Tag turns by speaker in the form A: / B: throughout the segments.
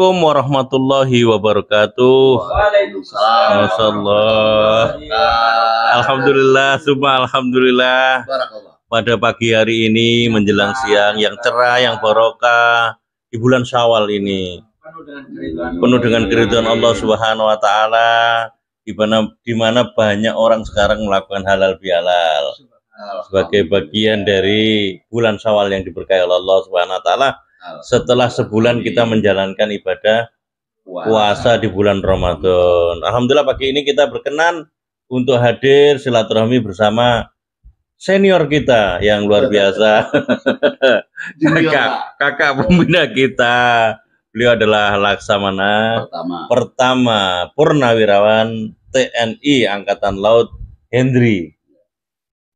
A: Assalamualaikum warahmatullahi wabarakatuh.
B: Waalaikumsalam.
A: Masyaallah. Alhamdulillah, summa alhamdulillah.
B: Barakallah.
A: Pada pagi hari ini menjelang siang yang cerah, yang barokah di bulan Syawal ini, penuh dengan keridhaan Allah Subhanahu wa taala, di mana banyak orang sekarang melakukan halal bihalal sebagai bagian dari bulan Syawal yang diberkahi oleh Allah Subhanahu wa taala. Setelah sebulan kita menjalankan ibadah puasa di bulan Ramadan. Alhamdulillah pagi ini kita berkenan untuk hadir silaturahmi bersama senior kita yang luar biasa. kakak pembina kita. Beliau adalah Laksamana pertama Purnawirawan TNI Angkatan Laut Hendri.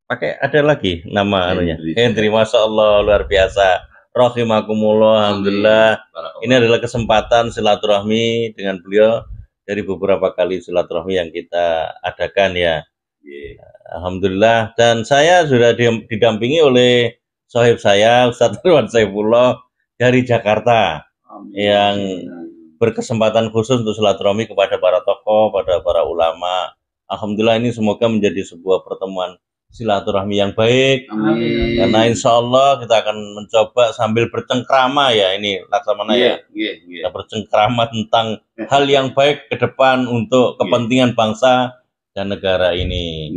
A: Pakai ada lagi nama anunya. Hendri, Masya Allah, luar biasa. Rahimakumullah, alhamdulillah. Ini adalah kesempatan silaturahmi dengan beliau dari beberapa kali silaturahmi yang kita adakan ya. Alhamdulillah. Dan saya sudah didampingi oleh sahib saya Ustadz Irwan Saifullah dari Jakarta. Yang berkesempatan khusus untuk silaturahmi kepada para tokoh, pada para ulama. Alhamdulillah, ini semoga menjadi sebuah pertemuan silaturahmi yang baik. Amin. Karena insya Allah kita akan mencoba sambil bercengkrama ya, ini Laksamana ya. Kita bercengkrama tentang hal yang baik ke depan untuk kepentingan bangsa dan negara ini.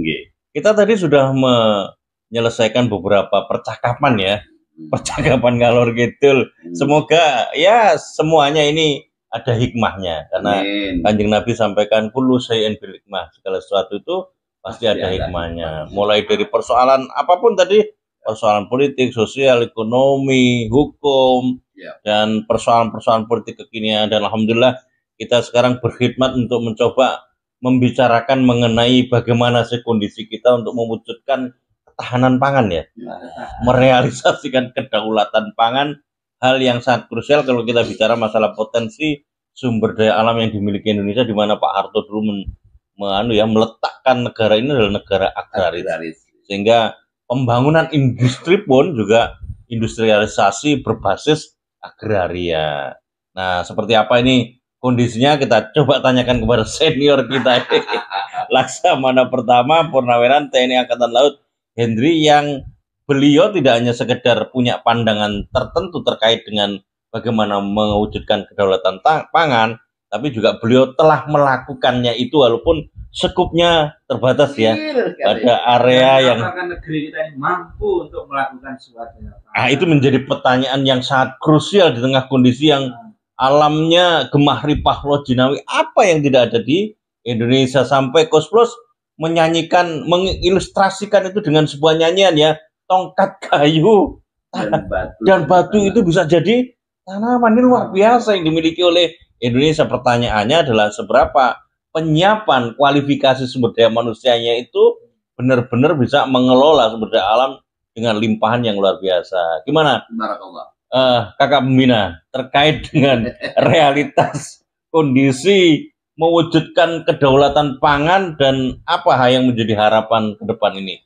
A: Kita tadi sudah menyelesaikan beberapa percakapan ya. Percakapan ngalor ngidul. Semoga ya semuanya ini ada hikmahnya, karena Kanjeng Nabi sampaikan kullu syai'in bil hikmah, segala sesuatu itu pasti ada hikmahnya. Mulai dari persoalan apapun tadi, persoalan politik, sosial, ekonomi, hukum, dan persoalan-persoalan politik kekinian. Dan alhamdulillah kita sekarang berkhidmat untuk mencoba membicarakan mengenai bagaimana sih kondisi kita untuk mewujudkan ketahanan pangan ya, merealisasikan kedaulatan pangan, hal yang sangat krusial kalau kita bicara masalah potensi sumber daya alam yang dimiliki Indonesia, di mana Pak Harto dulu meletakkan negara ini adalah negara agraris, sehingga pembangunan industri pun juga industrialisasi berbasis agraria. Nah, seperti apa ini kondisinya, kita coba tanyakan kepada senior kita Laksamana pertama Purnawirawan TNI Angkatan Laut Hendri, yang beliau tidak hanya sekedar punya pandangan tertentu terkait dengan bagaimana mewujudkan kedaulatan pangan, tapi juga beliau telah melakukannya itu walaupun skupnya terbatas ya, pada area yang
C: negeri kita ini mampu untuk melakukan sesuatu.
A: Itu menjadi pertanyaan yang sangat krusial di tengah kondisi yang alamnya gemah ripah lojinawi, apa yang tidak ada di Indonesia, sampai Kos Plus menyanyikan, mengilustrasikan itu dengan sebuah nyanyian ya, tongkat kayu dan batu itu bisa jadi tanaman. Ini luar biasa yang dimiliki oleh Indonesia. Pertanyaannya adalah seberapa penyiapan kualifikasi sumber daya manusianya itu benar-benar bisa mengelola sumber daya alam dengan limpahan yang luar biasa. Gimana? Kakak pembina terkait dengan realitas kondisi mewujudkan kedaulatan pangan dan apa yang menjadi harapan ke depan ini?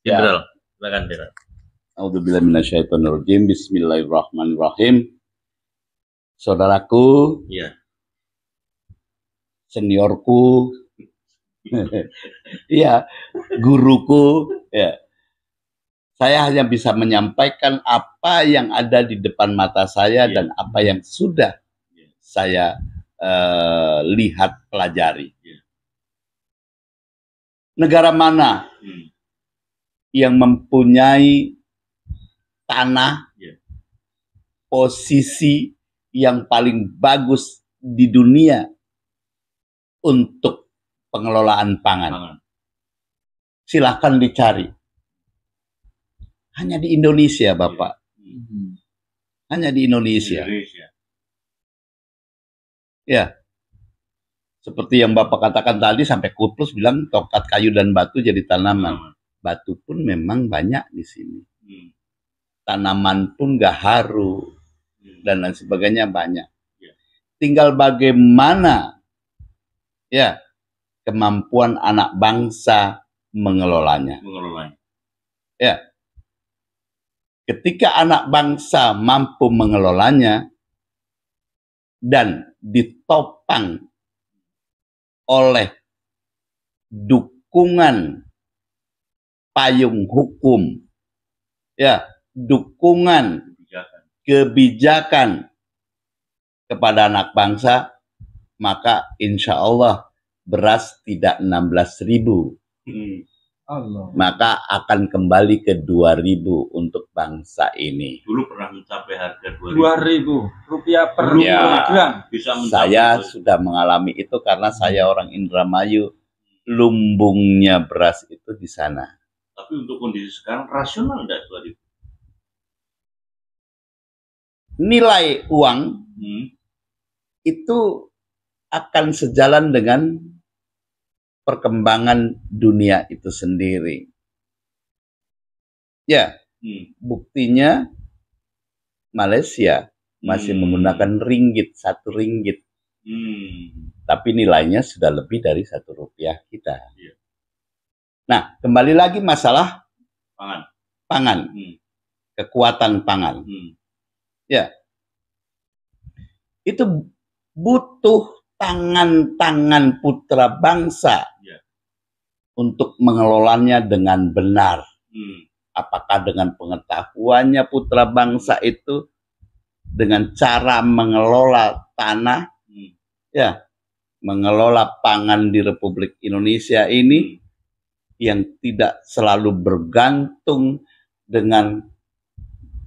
A: Jenderal, silakan Jenderal.
B: A'udzubillahi minasyaitonirrajim. Bismillahirrahmanirrahim. Saudaraku, seniorku, ya, guruku, ya. Saya hanya bisa menyampaikan apa yang ada di depan mata saya dan apa yang sudah saya lihat, pelajari. Negara mana yang mempunyai tanah, posisi yang paling bagus di dunia untuk pengelolaan pangan? Silahkan dicari. Hanya di Indonesia, Bapak. Hanya di Indonesia. Ya, seperti yang Bapak katakan tadi, sampai Kutlus bilang tongkat kayu dan batu jadi tanaman. Batu pun memang banyak di sini. Tanaman pun gaharu dan lain sebagainya banyak. Tinggal bagaimana ya kemampuan anak bangsa mengelolanya. Ya, ketika anak bangsa mampu mengelolanya, dan ditopang oleh dukungan payung hukum, ya, dukungan kebijakan kepada anak bangsa, maka insya Allah beras tidak 16.000, maka akan kembali ke 2.000 untuk bangsa ini.
A: Dulu pernah mencapai harga
C: 2.000 rupiah per kilogram.
B: Saya sudah mengalami itu karena saya orang Indramayu, lumbungnya beras itu di sana.
A: Tapi untuk kondisi sekarang rasional enggak 2.000?
B: Nilai uang itu akan sejalan dengan perkembangan dunia itu sendiri. Ya, buktinya Malaysia masih menggunakan ringgit, 1 ringgit. Tapi nilainya sudah lebih dari 1 rupiah kita. Nah, kembali lagi masalah pangan. Kekuatan pangan. Ya, itu butuh tangan-tangan putra bangsa untuk mengelolanya dengan benar. Apakah dengan pengetahuannya putra bangsa itu dengan cara mengelola tanah, ya, mengelola pangan di Republik Indonesia ini yang tidak selalu bergantung dengan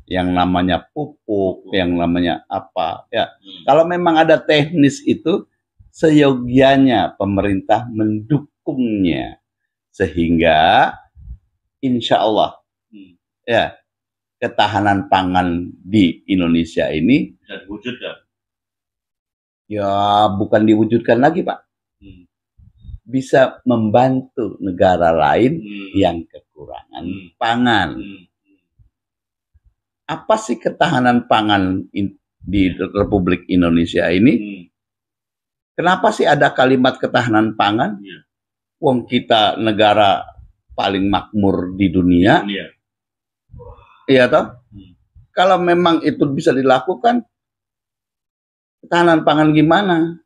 B: yang namanya pupuk, yang namanya apa, ya. Kalau memang ada teknis itu, seyogianya pemerintah mendukungnya sehingga insya Allah ya ketahanan pangan di Indonesia ini
A: bisa diwujudkan.
B: Ya bukan diwujudkan lagi, Pak. Bisa membantu negara lain yang kekurangan pangan. Apa sih ketahanan pangan di Republik Indonesia ini? Kenapa sih ada kalimat ketahanan pangan? Wong kita negara paling makmur di dunia. Iya toh? Kalau memang itu bisa dilakukan, ketahanan pangan gimana?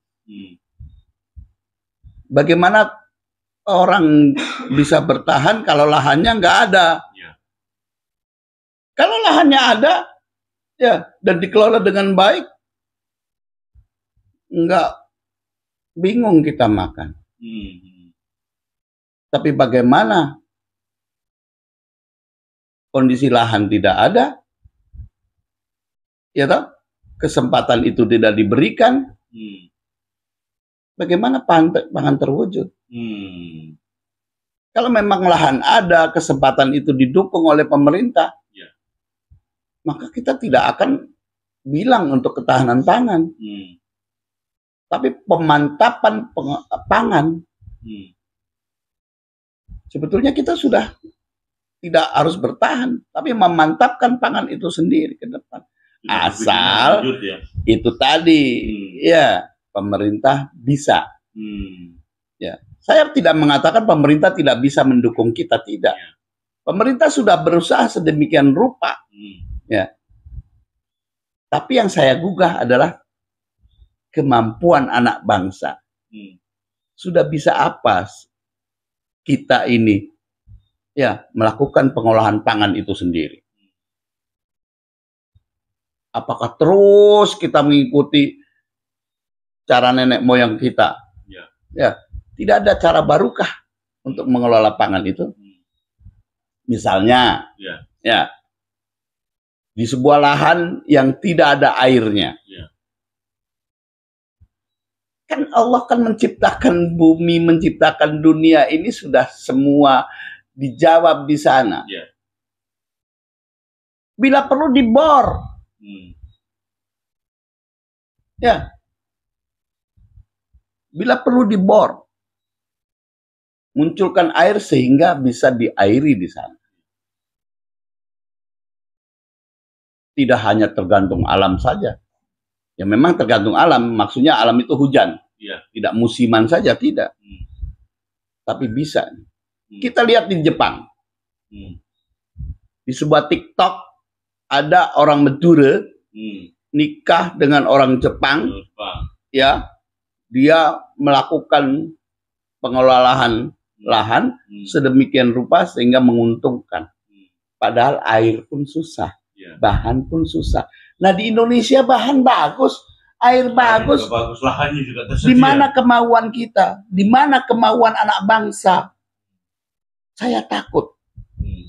B: Bagaimana orang bisa bertahan kalau lahannya nggak ada? Kalau lahannya ada, ya, dan dikelola dengan baik, nggak bingung kita makan. Tapi bagaimana kondisi lahan tidak ada, ya toh? Kesempatan itu tidak diberikan, bagaimana pangan terwujud? Kalau memang lahan ada, kesempatan itu didukung oleh pemerintah, maka kita tidak akan bilang untuk ketahanan pangan. Tapi pemantapan pangan. Sebetulnya kita sudah tidak harus bertahan, tapi memantapkan pangan itu sendiri ke depan. Asal itu tadi, ya, pemerintah bisa. Ya, saya tidak mengatakan pemerintah tidak bisa mendukung kita, tidak. Pemerintah sudah berusaha sedemikian rupa. Ya. Tapi yang saya gugah adalah kemampuan anak bangsa. Sudah bisa apa kita ini, ya, melakukan pengolahan pangan itu sendiri? Apakah terus kita mengikuti cara nenek moyang kita? Ya, tidak ada cara barukah untuk mengelola pangan itu? Misalnya, ya, di sebuah lahan yang tidak ada airnya. Kan Allah kan menciptakan bumi, menciptakan dunia ini sudah semua dijawab di sana. Bila perlu dibor. Ya. Bila perlu dibor. Munculkan air sehingga bisa diairi di sana. Tidak hanya tergantung alam saja. Ya memang tergantung alam, maksudnya alam itu hujan. Tidak musiman saja, tidak. Tapi bisa. Kita lihat di Jepang. Di sebuah TikTok ada orang Madura nikah dengan orang Jepang, ya, dia melakukan pengelolaan lahan sedemikian rupa sehingga menguntungkan. Padahal air pun susah, bahan pun susah. Nah di Indonesia bahan bagus, air bagus,
A: lahannya juga tersedia.
B: Di mana kemauan kita? Di mana kemauan anak bangsa? Saya takut.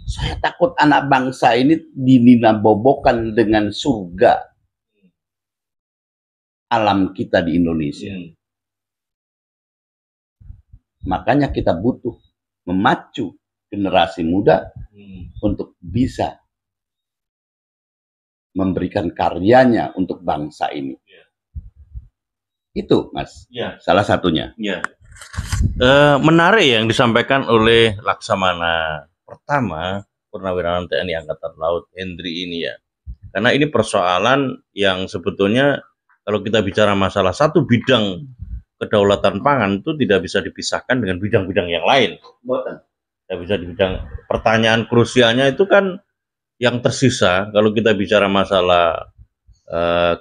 B: Saya takut anak bangsa ini dininabobokan dengan surga alam kita di Indonesia. Makanya kita butuh memacu generasi muda untuk bisa memberikan karyanya untuk bangsa ini. Itu, Mas. Salah satunya.
A: Menarik yang disampaikan oleh Laksamana Pertama Purnawirawan TNI Angkatan Laut Hendry ini ya. Karena ini persoalan yang sebetulnya kalau kita bicara masalah satu bidang kedaulatan pangan itu tidak bisa dipisahkan dengan bidang-bidang yang lain. Tidak bisa di bidang pertanyaan krusialnya itu kan yang tersisa kalau kita bicara masalah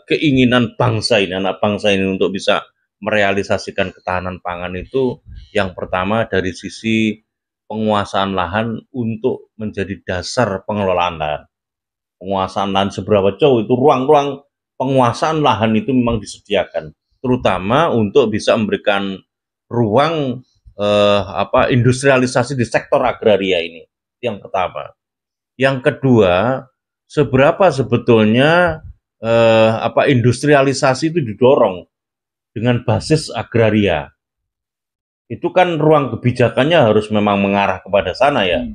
A: keinginan bangsa ini, anak bangsa ini untuk bisa merealisasikan ketahanan pangan itu yang pertama dari sisi penguasaan lahan untuk menjadi dasar pengelolaan lahan. Penguasaan lahan seberapa jauh itu ruang-ruang penguasaan lahan itu memang disediakan, terutama untuk bisa memberikan ruang industrialisasi di sektor agraria ini. Yang pertama. Yang kedua, seberapa sebetulnya industrialisasi itu didorong dengan basis agraria. Itu kan ruang kebijakannya harus memang mengarah kepada sana ya.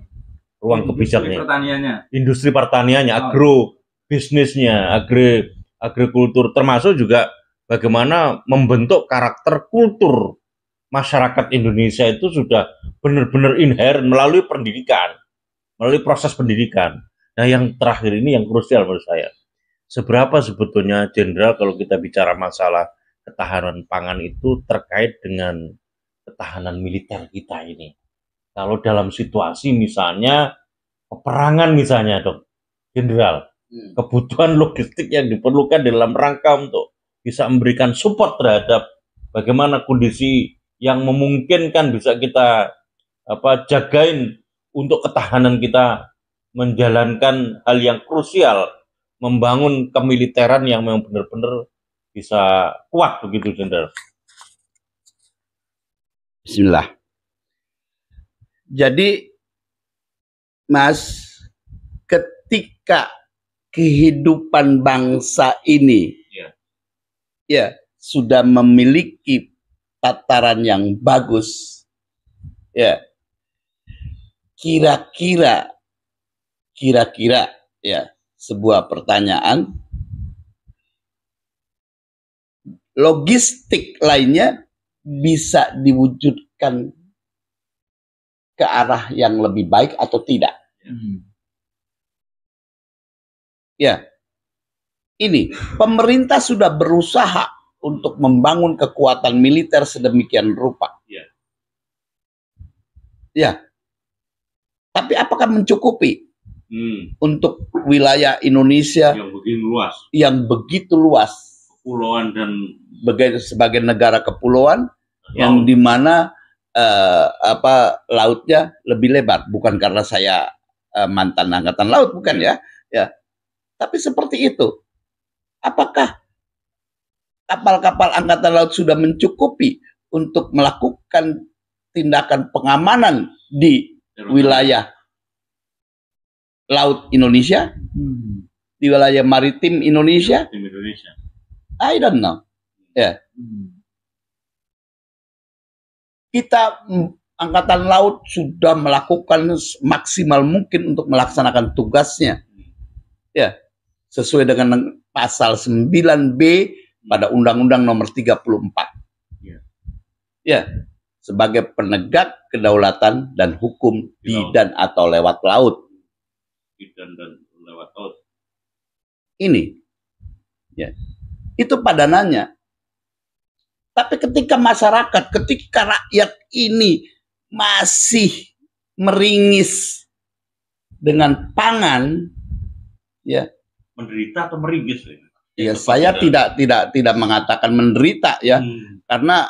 A: Ruang kebijakannya. Industri pertaniannya, agro bisnisnya, agrikultur, termasuk juga bagaimana membentuk karakter kultur masyarakat Indonesia itu sudah benar-benar inherent melalui pendidikan, melalui proses pendidikan. Nah yang terakhir ini yang krusial menurut saya. Seberapa sebetulnya Jenderal kalau kita bicara masalah ketahanan pangan itu terkait dengan ketahanan militer kita ini. Kalau dalam situasi misalnya peperangan misalnya dok, Jenderal, kebutuhan logistik yang diperlukan dalam rangka untuk bisa memberikan support terhadap bagaimana kondisi yang memungkinkan bisa kita jagain untuk ketahanan kita menjalankan hal yang krusial, membangun kemiliteran yang memang benar-benar bisa kuat begitu Jenderal.
B: Bismillah. Jadi Mas, ketika kehidupan bangsa ini ya sudah memiliki tataran yang bagus, ya kira-kira ya sebuah pertanyaan, logistik lainnya bisa diwujudkan ke arah yang lebih baik atau tidak. Ya, ini pemerintah sudah berusaha untuk membangun kekuatan militer sedemikian rupa. Ya, tapi apakah mencukupi untuk wilayah Indonesia yang begitu luas,
A: kepulauan dan
B: sebagai negara kepulauan yang dimana lautnya lebih lebar? Bukan karena saya mantan angkatan laut, bukan ya, tapi seperti itu. Apakah kapal-kapal angkatan laut sudah mencukupi untuk melakukan tindakan pengamanan di wilayah laut Indonesia, di wilayah maritim Indonesia? I don't know. Kita angkatan laut sudah melakukan maksimal mungkin untuk melaksanakan tugasnya, ya, sesuai dengan pasal 9B pada Undang-Undang Nomor 34. Ya, sebagai penegak kedaulatan dan hukum di dan atau lewat laut. Ini, ya, itu padanannya. Tapi ketika masyarakat, ketika rakyat ini masih meringis dengan pangan, ya,
A: menderita atau meringis?
B: Ya, saya tidak mengatakan menderita ya, karena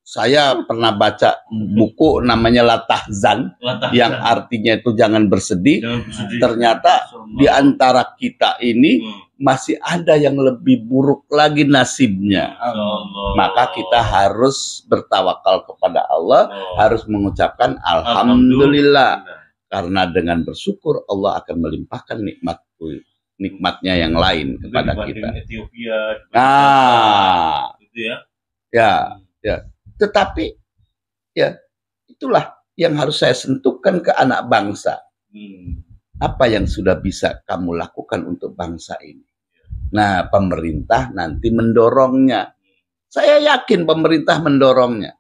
B: saya pernah baca buku namanya La Tahzan, yang artinya itu jangan bersedih. Ternyata di antara kita ini masih ada yang lebih buruk lagi nasibnya. Maka kita harus bertawakal kepada Allah, harus mengucapkan alhamdulillah. Karena dengan bersyukur Allah akan melimpahkan nikmatnya yang lain kepada kita. Nah, gitu ya. Tetapi ya itulah yang harus saya sentuhkan ke anak bangsa. Apa yang sudah bisa kamu lakukan untuk bangsa ini? Nah, pemerintah nanti mendorongnya. Saya yakin pemerintah mendorongnya.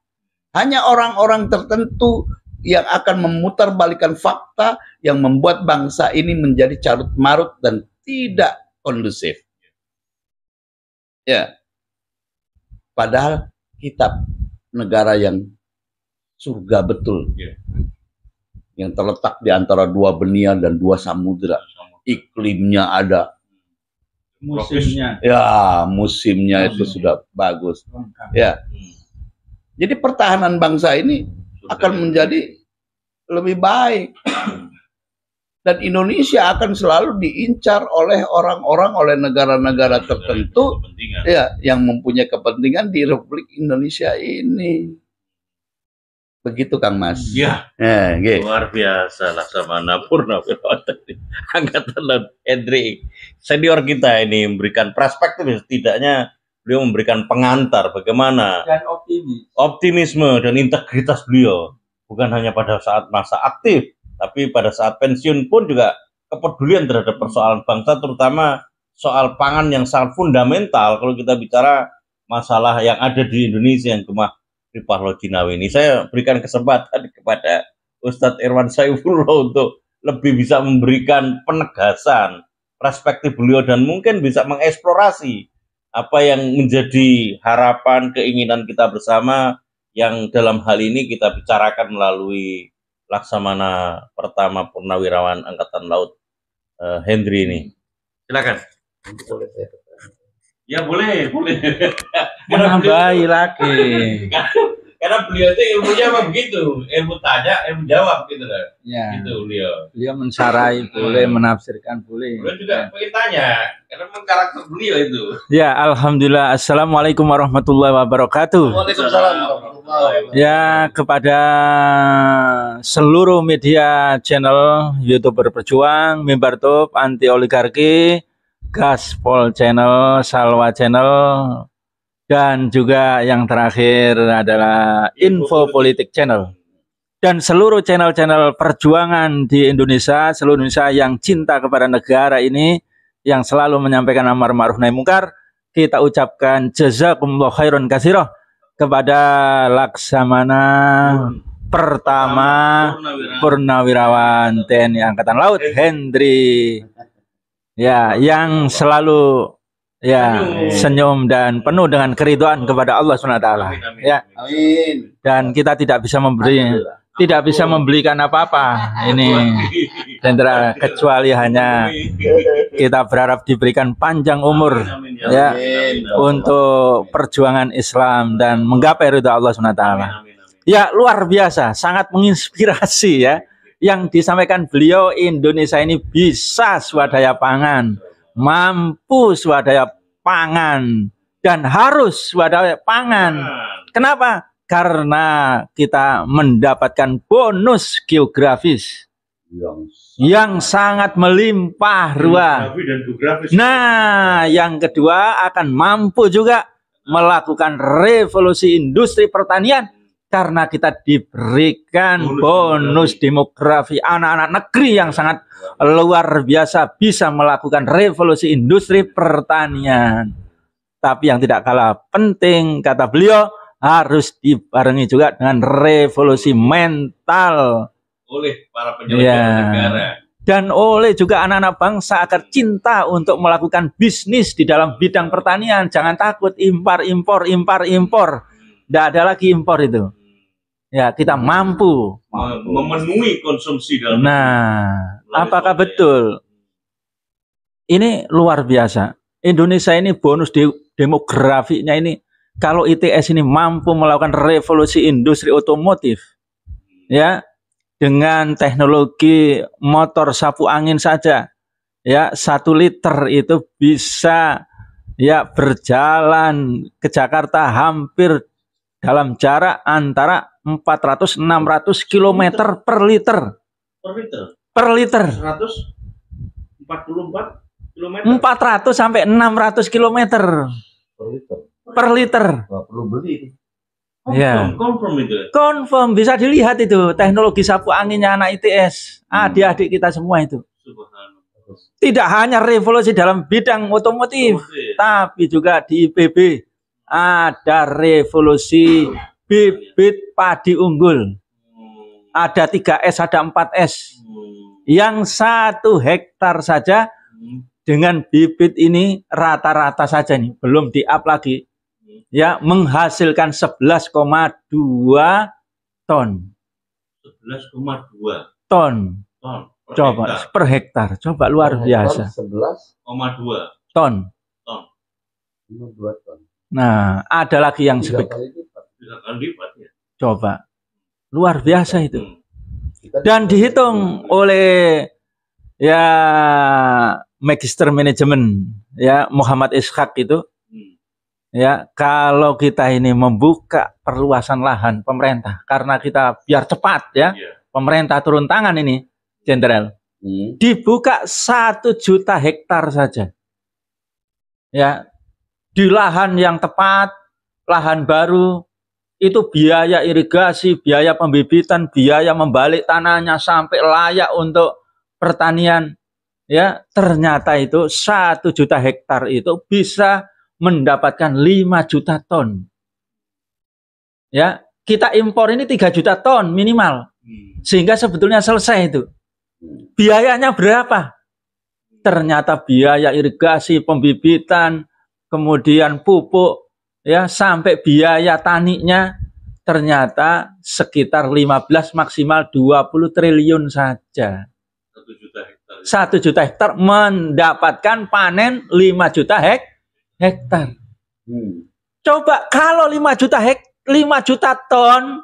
B: Hanya orang-orang tertentu yang akan memutarbalikkan fakta yang membuat bangsa ini menjadi carut marut dan tidak kondusif. Ya. Padahal kita negara yang surga betul, yang terletak di antara dua benua dan dua samudera. Iklimnya ada, musimnya itu sudah bagus. Ya, jadi pertahanan bangsa ini akan menjadi lebih baik, dan Indonesia akan selalu diincar oleh orang-orang, oleh negara-negara tertentu ya, yang mempunyai kepentingan di Republik Indonesia ini. Begitu Kang Mas.
A: Ya, luar biasa Laksamana Purnawirawan Angkatan Laut Hendri, senior kita ini memberikan perspektif, setidaknya beliau memberikan pengantar bagaimana
C: dan
A: optimisme dan integritas beliau, bukan hanya pada saat masa aktif, tapi pada saat pensiun pun juga kepedulian terhadap persoalan bangsa, terutama soal pangan yang sangat fundamental kalau kita bicara masalah yang ada di Indonesia yang gemah di Pahlo Jinawi ini. Saya berikan kesempatan kepada Ustadz Irwan Saifullah untuk lebih bisa memberikan penegasan perspektif beliau dan mungkin bisa mengeksplorasi apa yang menjadi harapan, keinginan kita bersama yang dalam hal ini kita bicarakan melalui Laksamana pertama Purnawirawan Angkatan Laut Hendri ini. Silakan. Ya boleh.
C: Menambahi lagi.
A: Karena beliau itu ilmunya apa begitu, ilmu tanya, ilmu jawab gitu kan.
C: Ya.
A: Gitu beliau.
C: Beliau mensarai boleh, menafsirkan boleh.
A: Beliau juga pengen tanya, karena memang karakter beliau itu.
C: Ya, alhamdulillah. Assalamualaikum warahmatullahi wabarakatuh.
B: Waalaikumsalam.
C: Ya, kepada seluruh media channel YouTube Berperjuang, Mimbar Top, Anti Oligarki, Gaspol Channel, Salwa Channel, dan juga yang terakhir adalah Info Politik Channel, dan seluruh channel-channel perjuangan di Indonesia, seluruh Indonesia yang cinta kepada negara ini, yang selalu menyampaikan amar ma'ruf nahi mungkar, kita ucapkan jazakumullah khairan katsirah kepada Laksamana pertama Purnawirawan TNI Angkatan Laut Hendri. Ya, yang selalu senyum dan penuh dengan keridhaan kepada Allah SWT. Ya.
B: Amin.
C: Dan kita tidak bisa membelikan apa-apa ini Hendra, kecuali hanya kita berharap diberikan panjang umur ya untuk perjuangan Islam dan menggapai ridha Allah SWT. Ya, luar biasa, sangat menginspirasi ya. Yang disampaikan beliau, Indonesia ini bisa swadaya pangan, mampu swadaya pangan, dan harus swadaya pangan. Kenapa? Karena kita mendapatkan bonus geografis yang sangat melimpah ruah. Nah, yang kedua akan mampu juga melakukan revolusi industri pertanian, karena kita diberikan bonus demografi anak-anak negeri yang sangat luar biasa, bisa melakukan revolusi industri pertanian. Tapi yang tidak kalah penting, kata beliau, harus dibarengi juga dengan revolusi mental
A: oleh para penyelenggara negara
C: dan oleh juga anak-anak bangsa agar cinta untuk melakukan bisnis di dalam bidang pertanian. Jangan takut impor. Tidak ada lagi impor itu. Ya, kita mampu
A: memenuhi konsumsi dalam.
C: Nah, apakah betul? Ini luar biasa. Indonesia ini bonus demografinya ini, kalau ITS ini mampu melakukan revolusi industri otomotif, ya, dengan teknologi motor sapu angin saja, ya, 1 liter itu bisa ya berjalan ke Jakarta hampir dalam jarak antara 400-600 km per liter. Per liter.
A: 144 km.
C: 400 sampai 600 km per liter.
B: Nggak perlu beli.
A: Confirm itu.
C: Confirm, bisa dilihat itu teknologi sapu anginnya anak ITS, adik-adik kita semua itu. Tidak hanya revolusi dalam bidang otomotif, tapi juga di IPB ada revolusi bibit padi unggul. Ada 3S, ada 4S. Yang 1 hektar saja dengan bibit ini rata-rata saja nih, belum di-up lagi. Ya, menghasilkan 11,2 ton.
A: 11,2
C: ton. Coba per hektar. Coba luar biasa.
A: 11,2
C: ton.
B: 2 ton.
C: Nah, ada lagi yang coba. Luar biasa itu. Dan dihitung oleh ya Magister Manajemen ya Muhammad Ishaq itu. Ya, kalau kita ini membuka perluasan lahan pemerintah karena kita biar cepat ya. Pemerintah turun tangan ini, Jenderal. Dibuka 1 juta hektar saja. Ya, di lahan yang tepat, lahan baru, itu biaya irigasi, biaya pembibitan, biaya membalik tanahnya sampai layak untuk pertanian. Ya, ternyata itu 1 juta hektar itu bisa mendapatkan 5 juta ton. Ya, kita impor ini 3 juta ton minimal. Sehingga sebetulnya selesai itu. Biayanya berapa? Ternyata biaya irigasi, pembibitan, kemudian pupuk, ya, sampai biaya taninya ternyata sekitar 15 maksimal 20 triliun saja. 1 juta hektar mendapatkan panen 5 juta hektar. Coba kalau 5 juta ton,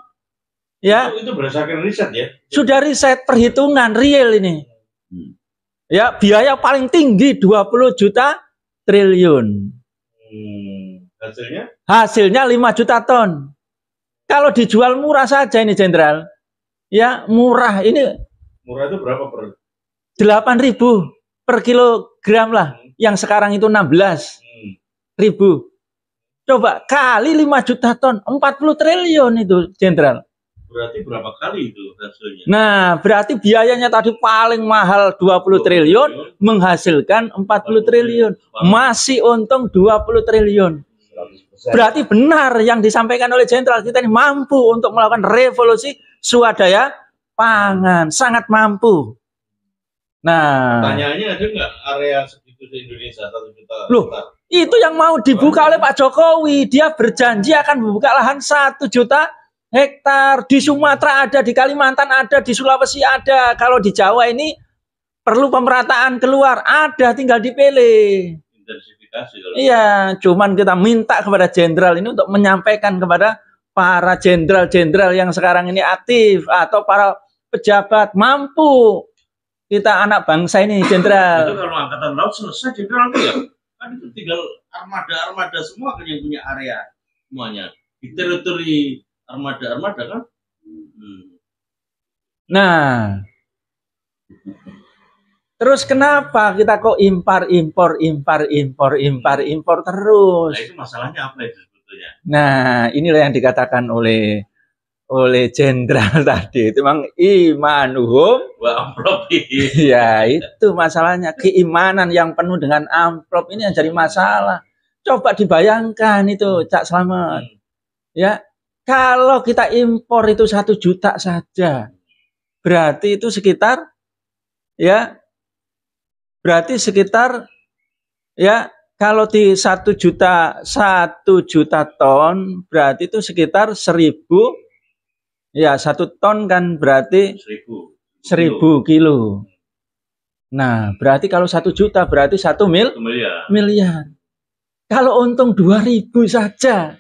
C: ya,
A: itu berdasarkan riset ya.
C: Sudah riset, perhitungan real ini. Ya, biaya paling tinggi 20 juta triliun. Hasilnya 5 juta ton. Kalau dijual murah saja ini, Jenderal. Ya, murah ini.
A: Murah itu berapa per?
C: 8.000 per kilogram lah. Yang sekarang itu 16.000. Coba kali 5 juta ton, 40 triliun itu, Jenderal.
A: Berarti berapa kali itu hasilnya?
C: Nah, berarti biayanya tadi paling mahal 20 triliun, menghasilkan 40 triliun. Masih untung 20 triliun. Berarti benar yang disampaikan oleh Jenderal, kita ini mampu untuk melakukan revolusi swadaya pangan. Sangat mampu. Nah,
A: pertanyaannya ada nggak area segitu di Indonesia 1 juta?
C: Loh, itu yang mau dibuka oleh Pak Jokowi. Dia berjanji akan membuka lahan 1 juta hektar. Di Sumatera ada, di Kalimantan ada, di Sulawesi ada. Kalau di Jawa ini perlu pemerataan keluar, ada, tinggal dipilih.
A: Intensifikasi.
C: Iya, cuman kita minta kepada Jenderal ini untuk menyampaikan kepada para jenderal-jenderal yang sekarang ini aktif atau para pejabat, mampu kita anak bangsa ini, Jenderal.
A: Itu kalau angkatan laut selesai, Jenderal itu ya, kan itu tinggal armada semua kan yang punya area semuanya di teritori armada kan.
C: Nah, terus kenapa kita kok impor terus?
A: Nah, itu masalahnya apa itu sebetulnya?
C: Nah, inilah yang dikatakan oleh Jenderal tadi. Itu memang imanuhum
A: wa amplop.
C: Ya, itu masalahnya. Keimanan yang penuh dengan amplop ini yang jadi masalah. Coba dibayangkan itu, Cak Slamet. Ya, kalau kita impor itu 1 juta saja, berarti itu sekitar, ya, kalau di 1 juta ton, berarti itu sekitar 1.000. Ya, 1 ton kan berarti 1.000 kilo. Nah, berarti kalau 1 juta berarti 1
A: miliar.
C: miliar. Kalau untung 2.000 saja,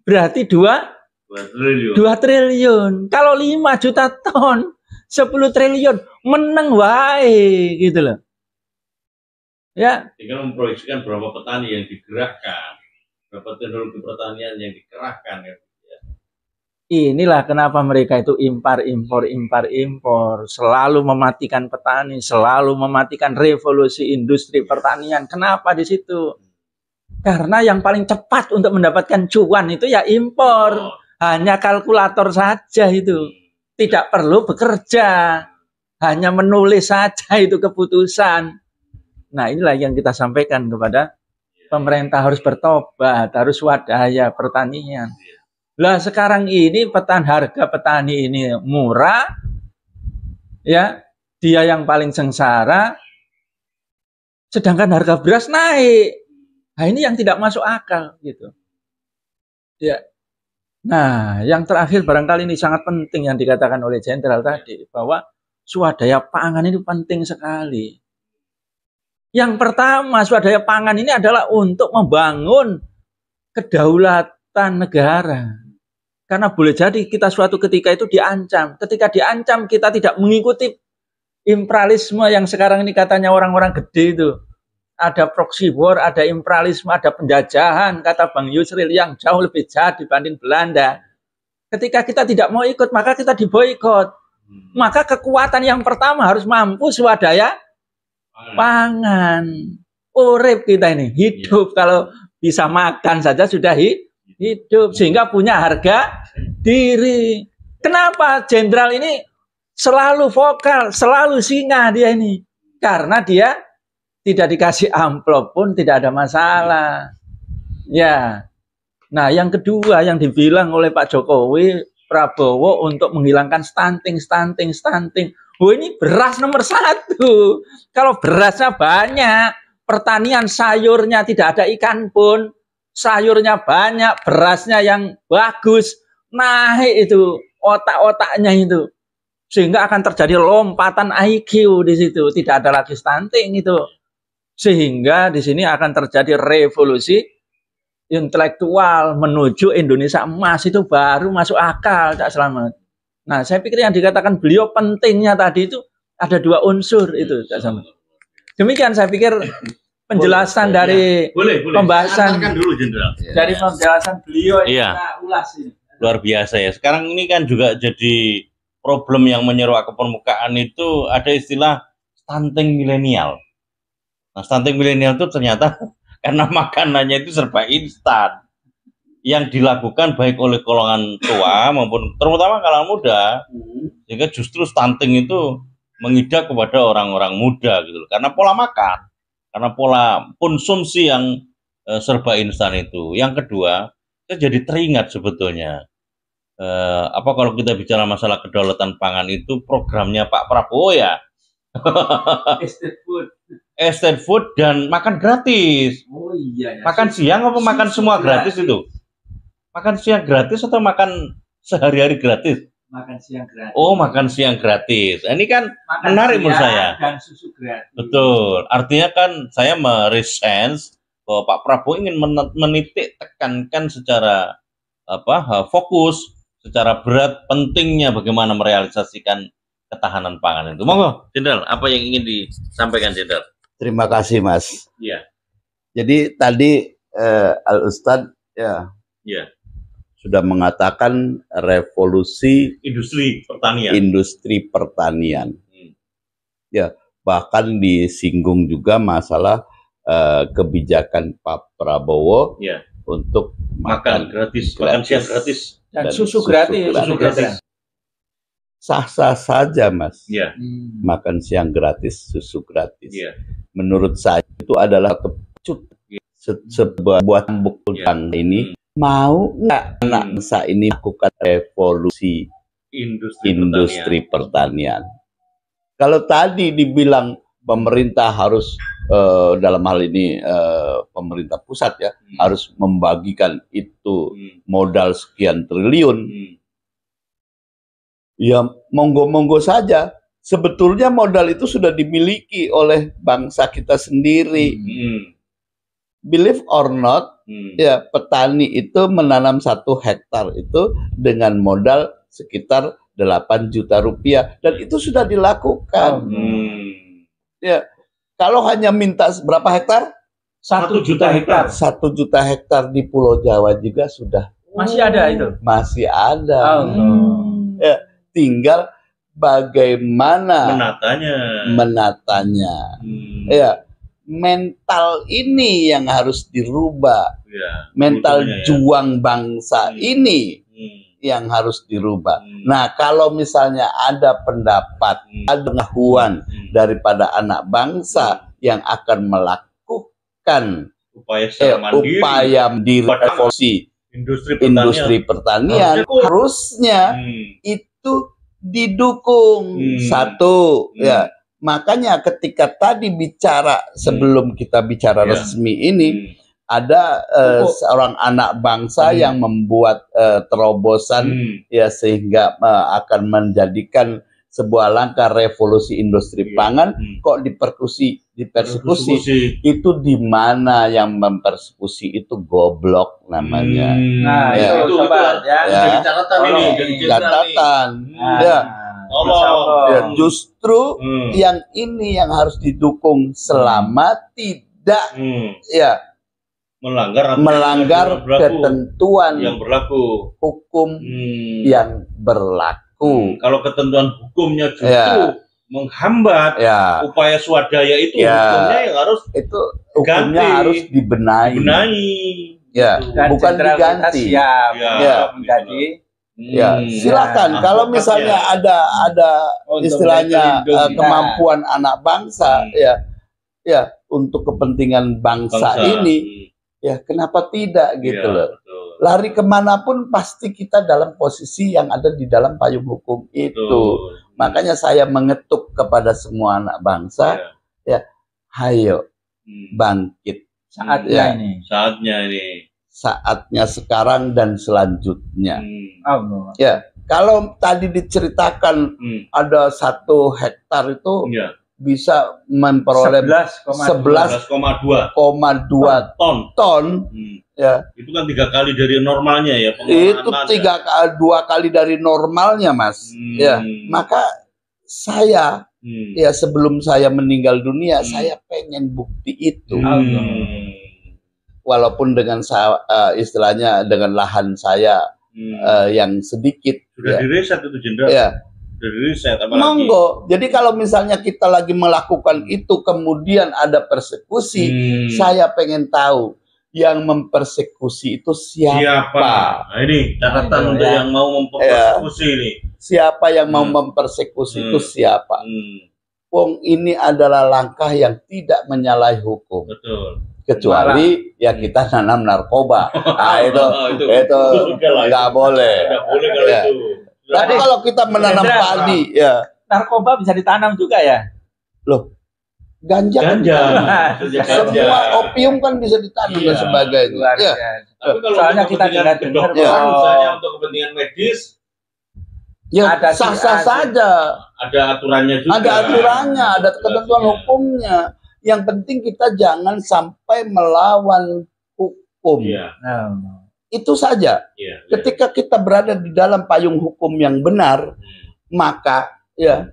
C: berarti 2 triliun. Kalau 5 juta ton, 10 triliun, menang wae gitu loh. Ya.
A: Tinggal memproyeksikan berapa petani yang digerakkan, berapa teknologi pertanian yang dikerahkan. Ya.
C: Inilah kenapa mereka itu impor, selalu mematikan petani, selalu mematikan revolusi industri pertanian. Kenapa di situ? Karena yang paling cepat untuk mendapatkan cuan itu ya impor. Hanya kalkulator saja itu. Tidak perlu bekerja. Hanya menulis saja itu keputusan. Nah, inilah yang kita sampaikan kepada pemerintah, harus bertobat, harus swadaya pertanian. Lah sekarang ini harga petani ini murah, ya, dia yang paling sengsara, sedangkan harga beras naik. Nah, ini yang tidak masuk akal gitu. Ya. Nah, yang terakhir barangkali ini sangat penting yang dikatakan oleh Jenderal tadi, bahwa swadaya pangan ini penting sekali. Yang pertama, swadaya pangan ini adalah untuk membangun kedaulatan negara. Karena boleh jadi kita suatu ketika itu diancam. Ketika diancam, kita tidak mengikuti imperialisme yang sekarang ini katanya orang-orang gede itu. Ada proxy war, ada imperialisme, ada penjajahan, kata Bang Yusril, yang jauh lebih jahat dibanding Belanda. Ketika kita tidak mau ikut, maka kita diboikot. Maka kekuatan yang pertama harus mampu swadaya pangan. Urip kita ini, hidup. Kalau bisa makan saja sudah hidup, sehingga punya harga diri. Kenapa Jenderal ini selalu vokal, selalu singa dia ini? Karena dia tidak dikasih amplop pun tidak ada masalah. Ya. Nah, yang kedua yang dibilang oleh Pak Jokowi, Prabowo untuk menghilangkan stunting. Oh, ini beras nomor 1. Kalau berasnya banyak, pertanian sayurnya tidak ada ikan pun, sayurnya banyak, berasnya yang bagus, naik itu otak-otaknya itu, sehingga akan terjadi lompatan IQ di situ, tidak ada lagi stunting itu, sehingga di sini akan terjadi revolusi intelektual menuju Indonesia emas, itu baru masuk akal, Cak Slamet. Nah, saya pikir yang dikatakan beliau pentingnya tadi itu ada 2 unsur itu, Cak Slamet. Demikian saya pikir penjelasan dari pembahasan
A: dulu, Jenderal.
C: Dari penjelasan beliau yang
A: iya.
C: kita ulas ini.
A: Luar biasa ya. Sekarang ini kan juga jadi problem yang menyeruak ke permukaan itu, ada istilah stunting milenial. Nah, stunting milenial itu ternyata karena makanannya itu serba instan. Yang dilakukan baik oleh golongan tua maupun terutama kalangan muda, sehingga justru stunting itu mengidap kepada orang-orang muda gitu loh. Karena pola makan, karena pola konsumsi yang serba instan itu. Yang kedua, saya jadi teringat sebetulnya kalau kita bicara masalah kedaulatan pangan itu programnya Pak Prabowo ya. Estate food dan makan gratis.
C: Oh iya ya.
A: Makan siang apa makan semua gratis itu? Makan siang gratis atau makan sehari-hari gratis?
C: Makan siang gratis.
A: Oh, makan siang gratis. Ini kan makan menarik menurut saya.
C: Dan susu gratis.
A: Betul. Artinya kan saya meresense bahwa Pak Prabowo ingin menitik tekankan secara fokus, secara berat pentingnya bagaimana merealisasikan ketahanan pangan itu. Monggo, Jenderal, apa yang ingin disampaikan, Jenderal?
B: Terima kasih, Mas.
A: Iya.
B: Jadi tadi Al-Ustadz sudah mengatakan revolusi industri pertanian. Ya, bahkan disinggung juga masalah kebijakan Pak Prabowo untuk
A: makan gratis, makan siang gratis
C: dan susu gratis.
B: Sah-sah saja, Mas.
A: Yeah.
B: Makan siang gratis, susu gratis. Yeah. Menurut saya itu adalah sebuah bukti ini. Mau nggak anak bangsa ini melakukan revolusi industri pertanian? Kalau tadi dibilang pemerintah harus dalam hal ini pemerintah pusat ya harus membagikan itu modal sekian triliun. Ya monggo-monggo saja, sebetulnya modal itu sudah dimiliki oleh bangsa kita sendiri. Believe or not, ya petani itu menanam 1 hektar itu dengan modal sekitar 8 juta rupiah dan itu sudah dilakukan. Ya, kalau hanya minta berapa hektar?
C: 1 juta hektar.
B: 1 juta hektar di Pulau Jawa juga sudah.
C: Masih ada itu?
B: Masih ada. Ya, tinggal bagaimana menatanya. Ya, mental ini yang harus dirubah. Mental juang bangsa ini yang harus dirubah. Nah, kalau misalnya ada pendapat, ada pengetahuan daripada anak bangsa yang akan melakukan upaya mandiri revolusi industri pertanian, harusnya itu didukung. Satu, ya. Makanya ketika tadi bicara sebelum kita bicara resmi ini, ada seorang anak bangsa yang membuat terobosan ya sehingga akan menjadikan sebuah langkah revolusi industri pangan kok dipersekusi itu di mana yang mempersekusi itu goblok namanya.
C: Nah,
B: ya.
C: itu sobat ya.
B: Jadi
A: catatan ini, jadi
B: catatan. Ya. Ya, justru yang ini yang harus didukung selama tidak ya melanggar ketentuan
A: yang berlaku,
B: hukum yang berlaku.
A: Kalau ketentuan hukumnya justru menghambat upaya swadaya itu, hukumnya yang harus
B: hukumnya harus dibenahi. Ya, bukan diganti.
C: Menjadi
B: silakan. Kalau misalnya ada istilahnya kemampuan anak bangsa, ya untuk kepentingan bangsa ini. Ya, kenapa tidak gitu loh.
A: Betul.
B: Lari kemanapun pasti kita dalam posisi yang ada di dalam payung hukum itu.
A: Betul.
B: Makanya saya mengetuk kepada semua anak bangsa, ya, hayo bangkit.
C: Saatnya ini.
B: Saatnya sekarang dan selanjutnya.
C: Allah.
B: Ya, kalau tadi diceritakan ada 1 hektar itu bisa memperoleh 11,2 ton. Ya.
A: Itu kan 3 kali dari normalnya ya.
B: Itu 2 kali dari normalnya, Mas. Ya, maka saya ya sebelum saya meninggal dunia saya pengen bukti itu. Walaupun dengan istilahnya dengan lahan saya yang sedikit.
A: Sudah direset itu jenderal.
B: Ya. Monggo. Jadi kalau misalnya kita lagi melakukan itu kemudian ada persekusi, saya pengen tahu yang mempersekusi itu siapa?
A: Nah, ini catatan untuk yang mau mempersekusi ini.
B: Siapa yang mau mempersekusi itu siapa? Wong ini adalah langkah yang tidak menyalahi hukum.
A: Betul.
B: Kecuali ya kita nanam narkoba. Nah, itu nggak boleh.
A: Nggak boleh kalau itu.
B: Tapi kalau kita menanam padi, ya.
C: Narkoba bisa ditanam juga ya?
B: Loh, ganja. Semua opium kan bisa ditanam dan sebagainya.
C: Ya.
A: Tapi kalau
C: soalnya kita dengar
A: misalnya untuk kepentingan medis,
B: ya sah-sah saja.
A: Ada aturannya juga.
B: Ada aturannya, ada ketentuan hukumnya. Yang penting kita jangan sampai melawan hukum. Itu saja. Ketika kita berada di dalam payung hukum yang benar, maka ya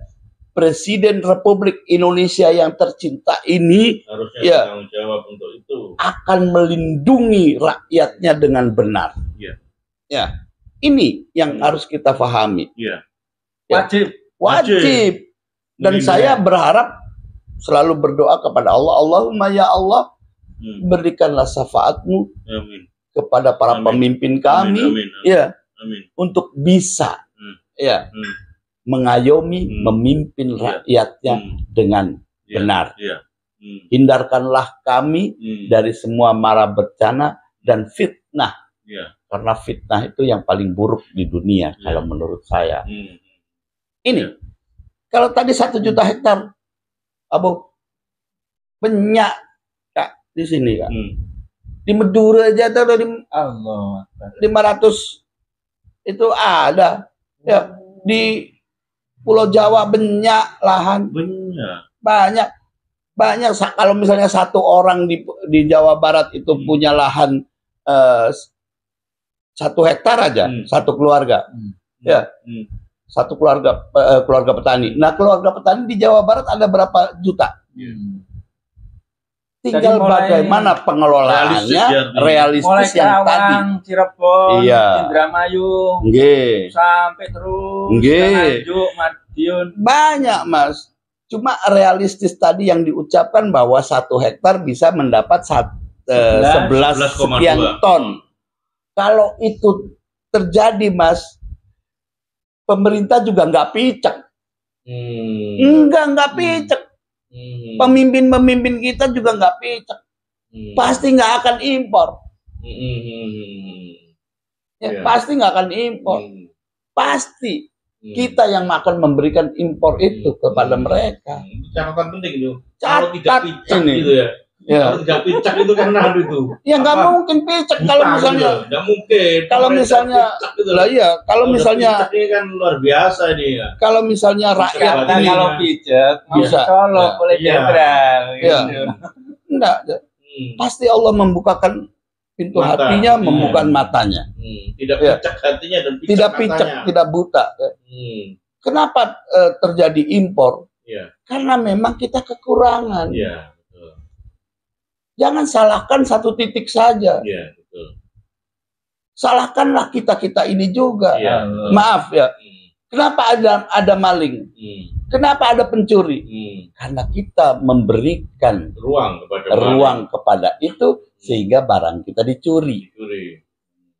B: Presiden Republik Indonesia yang tercinta ini
A: harusnya bertanggung jawab untuk itu.
B: Akan melindungi rakyatnya dengan benar. Ya, ini yang harus kita pahami. Wajib. Dan saya berharap selalu berdoa kepada Allah, Allahumma ya Allah, berikanlah syafaatmu kepada para pemimpin kami, untuk bisa mengayomi, memimpin rakyatnya dengan benar. Hindarkanlah kami dari semua mara bencana dan fitnah, karena fitnah itu yang paling buruk di dunia kalau menurut saya. Ini kalau tadi 1 juta hektar, banyak Kak di sini Kak. Di Madura aja tuh dari 500 itu ada. Ya, di Pulau Jawa banyak lahan.
A: Banyak.
B: Kalau misalnya satu orang di Jawa Barat itu punya lahan 1 hektar aja, satu keluarga. Ya. Satu keluarga petani. Nah, keluarga petani di Jawa Barat ada berapa juta? Tinggal bagaimana pengelolaannya realistis yang tadi.
C: Cirebon, Indramayu, sampai terus Nganjuk, Madiun.
B: Banyak, Mas. Cuma realistis tadi yang diucapkan bahwa 1 hektar bisa mendapat 11 sekian ton. Kalau itu terjadi, Mas, pemerintah juga nggak picek. Nggak picek. Pemimpin-pemimpin kita juga nggak picek. Pasti nggak akan impor. Pasti nggak akan impor. Pasti kita yang akan memberikan impor itu kepada mereka.
A: Catatan penting itu.
B: Kalau
A: tidak picek gitu ya. Kalau tidak picek itu kan itu.
B: Ya nggak mungkin picek kalau misalnya.
A: Nggak mungkin.
B: Kalau misalnya, lah iya. Kalau misalnya
A: ini kan luar biasa ini ya.
B: Kalau misalnya rakyat ini
C: kalau picek
B: bisa
C: colok boleh jenderal.
B: Enggak. Pasti Allah membukakan pintu hatinya, membuka matanya.
A: Tidak picek hatinya dan picek
B: tidak picek, tidak buta. Kenapa terjadi impor? Karena memang kita kekurangan. Jangan salahkan satu titik saja. Salahkanlah kita ini juga. Maaf ya. Kenapa ada maling? Kenapa ada pencuri? Karena kita memberikan ruang kepada itu sehingga barang kita dicuri.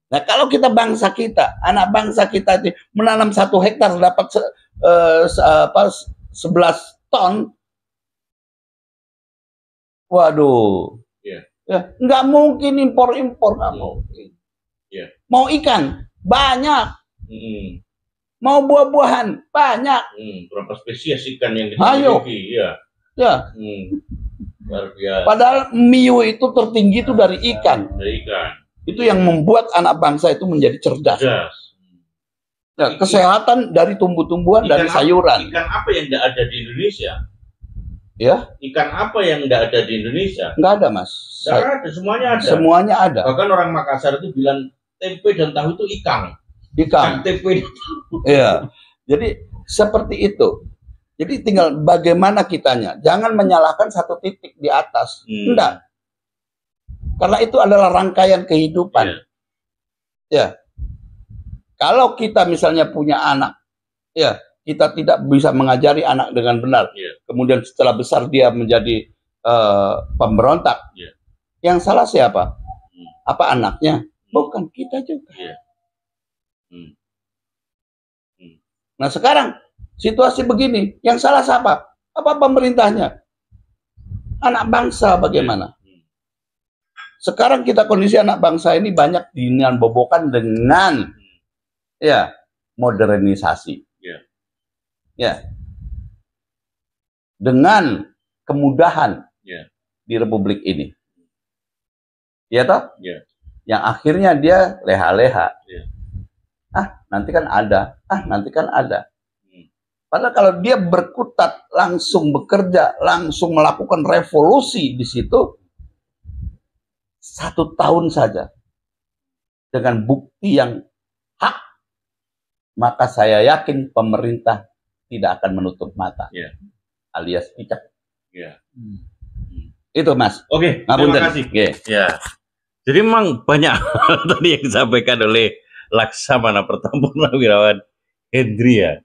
B: Nah, kalau kita anak bangsa kita menanam 1 hektar dapat 11 ton. Waduh. Nggak mungkin impor, nggak mungkin. Mau ikan banyak, mau buah-buahan banyak.
A: Berapa spesies ikan yang dimiliki?
B: Padahal MIU itu tertinggi itu dari ikan. Itu yang membuat anak bangsa itu menjadi cerdas. Kesehatan dari tumbuh-tumbuhan, dari sayuran.
A: Ikan apa yang tidak ada di Indonesia? Ikan apa yang tidak ada di Indonesia?
B: Nggak ada, Mas.
A: Nggak ada, semuanya ada.
B: Semuanya ada.
A: Bahkan orang Makassar itu bilang tempe dan tahu itu ikan. Tempe.
B: Iya. Jadi seperti itu. Jadi tinggal bagaimana kitanya. Jangan menyalahkan satu titik di atas. Enggak. Karena itu adalah rangkaian kehidupan. Kalau kita misalnya punya anak, kita tidak bisa mengajari anak dengan benar. Kemudian setelah besar dia menjadi pemberontak. Yang salah siapa? Apa anaknya? Bukan, kita juga. Nah, sekarang situasi begini, yang salah siapa? Apa pemerintahnya? Anak bangsa bagaimana? Sekarang kita kondisi anak bangsa ini banyak bobokan dengan modernisasi. Dengan kemudahan di Republik ini. Ya toh? Yang akhirnya dia leha-leha. Nanti kan ada. Nanti kan ada. Padahal kalau dia berkutat, langsung bekerja, langsung melakukan revolusi di situ, 1 tahun saja. Dengan bukti yang hak, maka saya yakin pemerintah tidak akan menutup mata. Alias picak. Itu, Mas.
A: Oke, terima kasih. Jadi memang banyak tadi yang disampaikan oleh Laksamana Purnawirawan Hendri ya.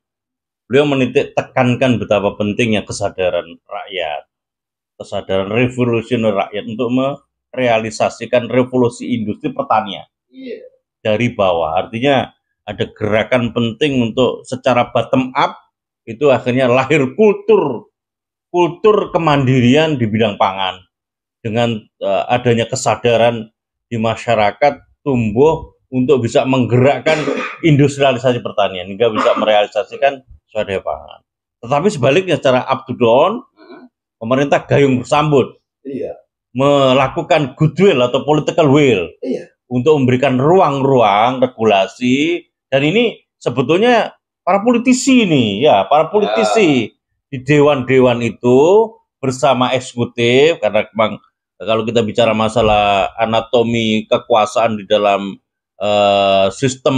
A: Beliau menitik tekankan betapa pentingnya kesadaran rakyat, kesadaran revolusioner rakyat untuk merealisasikan revolusi industri pertanian dari bawah. Artinya ada gerakan penting untuk secara bottom up itu akhirnya lahir kultur kemandirian di bidang pangan dengan adanya kesadaran di masyarakat tumbuh untuk bisa menggerakkan industrialisasi pertanian hingga bisa merealisasikan swadaya pangan. Tetapi sebaliknya secara up to down, pemerintah gayung bersambut, melakukan goodwill atau political will untuk memberikan ruang-ruang regulasi, dan ini sebetulnya para politisi nih, ya, para politisi di dewan-dewan itu bersama eksekutif, karena memang kalau kita bicara masalah anatomi kekuasaan di dalam sistem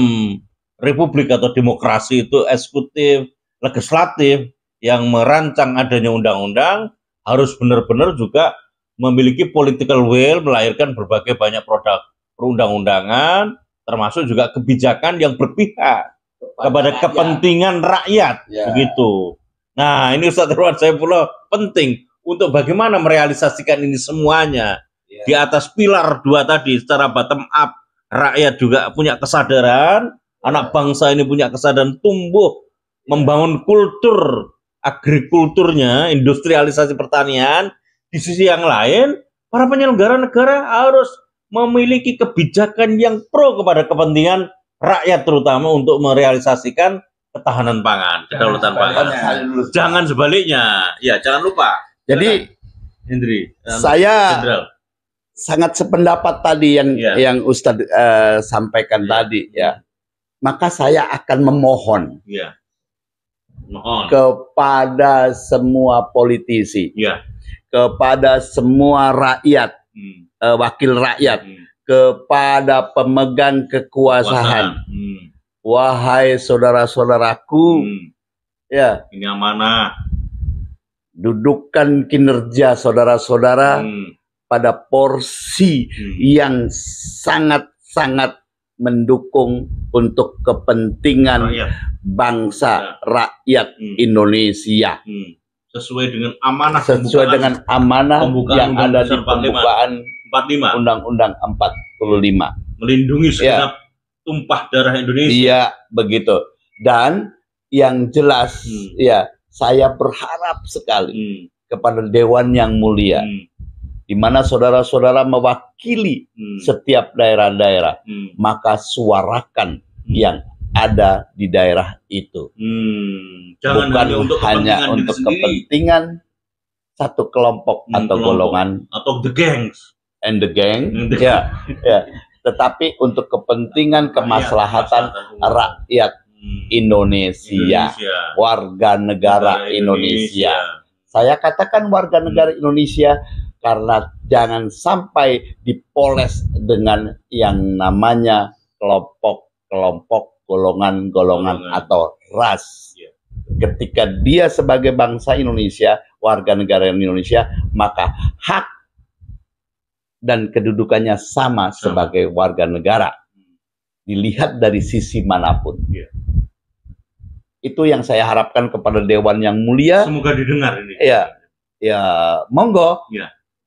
A: republik atau demokrasi itu eksekutif, legislatif yang merancang adanya undang-undang harus benar-benar juga memiliki political will, melahirkan berbagai banyak produk perundang-undangan, termasuk juga kebijakan yang berpihak kepada kepentingan rakyat, begitu. Nah, ini Ustaz Irwan Saifullah penting untuk bagaimana merealisasikan ini semuanya di atas pilar 2 tadi secara bottom up. Rakyat juga punya kesadaran, anak bangsa ini punya kesadaran tumbuh, membangun kultur agrikulturnya, industrialisasi pertanian. Di sisi yang lain, para penyelenggara negara harus memiliki kebijakan yang pro kepada kepentingan rakyat, terutama untuk merealisasikan ketahanan pangan, kedaulatan pangan. Jangan sebaliknya. Ya, jangan lupa.
B: Jadi,
A: Hendri,
B: saya
A: Jenderal,
B: sangat sependapat tadi yang Ustadz sampaikan tadi, ya. Maka saya akan memohon kepada semua politisi, kepada semua rakyat, wakil rakyat, kepada pemegang kekuasaan. Wahai saudara-saudaraku, ya,
A: ini amanah.
B: Dudukkan kinerja saudara-saudara pada porsi yang sangat-sangat mendukung untuk kepentingan bangsa, rakyat Indonesia.
A: Sesuai dengan amanah,
B: yang ada di pembukaan
A: 45.
B: Undang-Undang 45.
A: Melindungi segenap tumpah darah Indonesia.
B: Iya, begitu. Dan yang jelas, ya, saya berharap sekali kepada Dewan yang mulia, di mana saudara-saudara mewakili setiap daerah-daerah, maka suarakan yang ada di daerah itu.
A: Jangan
B: bukan hanya untuk kepentingan satu kelompok atau golongan
A: atau the gangs
B: and the gang, ya, tetapi untuk kepentingan kemaslahatan rakyat Indonesia, warga negara Indonesia. Saya katakan warga negara Indonesia karena jangan sampai dipoles dengan yang namanya kelompok-kelompok, golongan-golongan atau ras. Ketika dia sebagai bangsa Indonesia, warga negara Indonesia, maka hak dan kedudukannya sama sebagai warga negara, dilihat dari sisi manapun. Itu yang saya harapkan kepada Dewan yang mulia.
A: Semoga didengar ini.
B: Ya, monggo.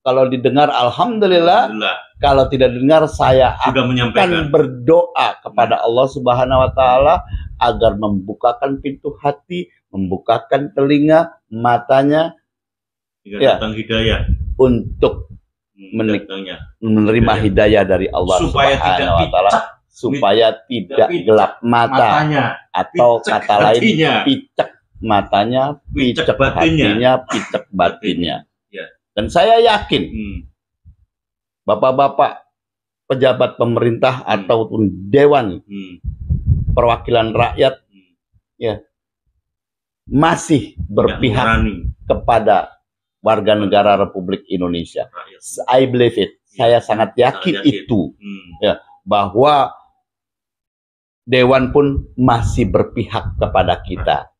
B: Kalau didengar, alhamdulillah. Kalau tidak dengar, saya akan berdoa kepada Allah Subhanahu Wa Taala agar membukakan pintu hati, membukakan telinga, matanya,
A: datang hidayah
B: untuk menerima hidayah dari Allah Subhanahu Wa Taala, supaya tidak gelap matanya, atau kata lain picek matanya, picek hatinya, picek batinnya. Dan saya yakin bapak-bapak pejabat pemerintah ataupun dewan perwakilan rakyat masih berpihak kepada warga negara Republik Indonesia. I believe it. Saya sangat yakin itu, bahwa dewan pun masih berpihak kepada kita.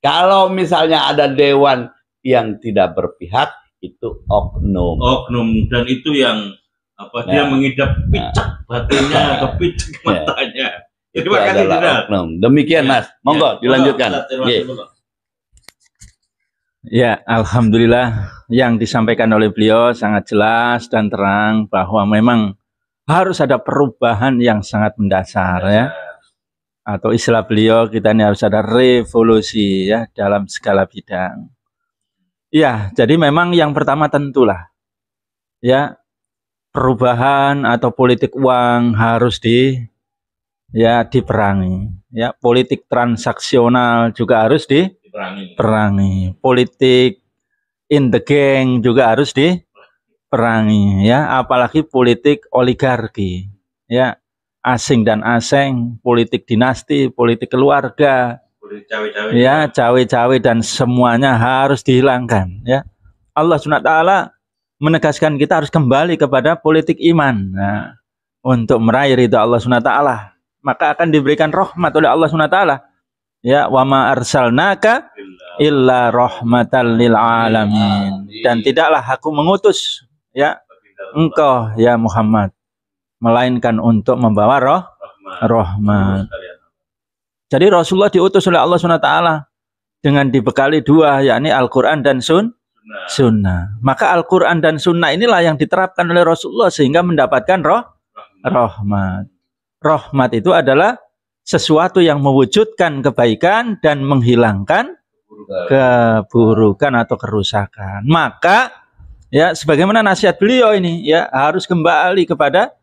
B: Kalau misalnya ada dewan yang tidak berpihak, itu oknum.
A: Dan itu yang dia mengidap picek batinnya atau picek matanya.
B: Terima kasih, oknum. Demikian, Mas. Monggo dilanjutkan.
C: Ya, alhamdulillah yang disampaikan oleh beliau sangat jelas dan terang bahwa memang harus ada perubahan yang sangat mendasar, ya. Atau istilah beliau, kita ini harus ada revolusi, ya, dalam segala bidang. Ya, jadi memang yang pertama tentulah, ya, perubahan atau politik uang harus diperangi. Ya, politik transaksional juga harus diperangi. Politik in the gang juga harus diperangi, ya, apalagi politik oligarki, ya, asing dan asing, politik dinasti, politik keluarga,
A: Cawe-cawe.
C: Ya, cawe-cawe dan semuanya harus dihilangkan. Ya, Allah SWT menegaskan kita harus kembali kepada politik iman. Nah, untuk meraih ridha Allah SWT, maka akan diberikan rahmat oleh Allah SWT. Ya, wa ma arsalnaka illa rahmatan lil alamin. Dan tidaklah aku mengutus ya engkau ya Muhammad melainkan untuk membawa rahmat. Jadi Rasulullah diutus oleh Allah SWT dengan dibekali dua, yakni Al-Quran dan Sunnah. Maka Al-Quran dan Sunnah inilah yang diterapkan oleh Rasulullah sehingga mendapatkan rahmat. Rahmat itu adalah sesuatu yang mewujudkan kebaikan dan menghilangkan keburukan atau kerusakan. Maka ya sebagaimana nasihat beliau ini ya harus kembali kepada